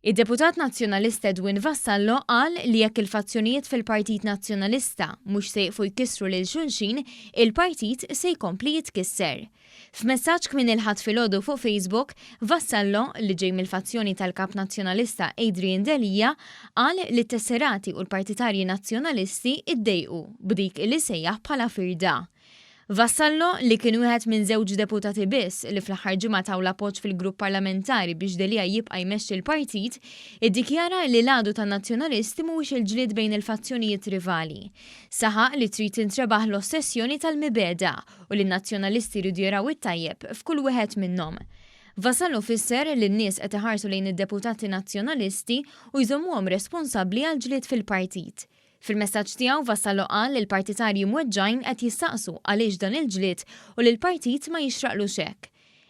Id-deputat Nazzjonalista Edwin Vassallo qal li jekk il-fazzjonijiet fil-Partit Nazzjonalista mhux se jqfu jkissru lil xulxin, il-Partit se jkompli jitkisser. F'messaġġ kmien il-Ħadd filgħodu fuq Facebook, Vassallo li ġej mill-fazzjoni tal-Kap Nazzjonalista Delia qal li t-tesserati u l-partitarji nazzjonalisti iddejqu b'dik li sejjaħ bħala firda. Vassallo li kien wieħed minn żewġ deputati biss li fl-aħħar ġimgħa taw l-appoġġ fil-grupp parlamentari biex Delia jibqa' jmexxi l-Partit, iddikjara li l-għadu tan-nazzjonalisti mhuwiex il-ġlied bejn il-fazzjonijiet rivali. Saħaq li trid tintrebaħ l-ossessjoni tal-Mibegħda u li n-nazzjonalisti jridu jaraw it-tajjeb f'kull wieħed minnhom. Vassallo fisser li n-nies qed iħarsu lejn id-deputati nazzjonalisti u jżommuhom responsabbli għal ġlied fil-Partit. Fil-messaġġ tiegħu Vassallo qal li l-partitarji mweġġajn qed jistaqsu għaliex dan il-ġlied u li l-Partit ma jixraqlux hekk.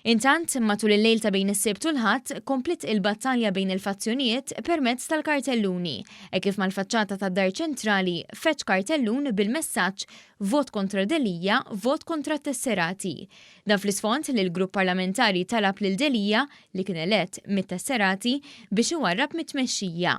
Intant, matul il-lejl ta' bejn is-Sibt u l-Ħadd komplit il-battalja bejn il-fazzjonijiet permezz tal-kartelluni, kif mal-faċċata tad-Dar ċentrali feċ kartellun bil-messaġġ vot kontra Delia, vot kontra t-tesserati. Dan fl-isfond li l-grupp parlamentari talab lil Delia li kien elett mit-tesserati biex iwarrab mit-tmexxija.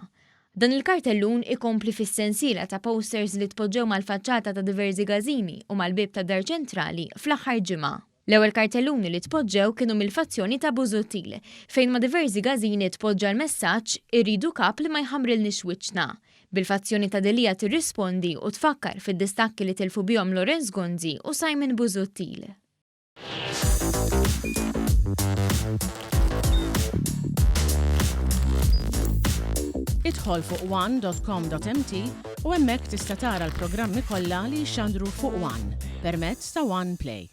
Dan il-kartellun ikompli fis-sensiela ta' posters li tpoġġew mal-faċċata ta' diversi gażini u mal-bib tad-Dar ċentrali fl-aħħar ġimgħa. L-ewwel kartelluni li tpoġġew kienu mill-fazzjoni ta' Busuttil, fejn ma' diversi gażini tpoġġa l-messaġġ irridu kap li ma jħammrilniex wiċċna. Bil-fazzjoni ta' Delia tirrispondi u tfakkar fid-distakki li tilfu bihom Lorenz Gonzi u Simon Busuttil. Idħol fuq one.com.mt u hemmhekk tista' tara l-programmi kollha li jxandru fuq One permezz ta' One Play.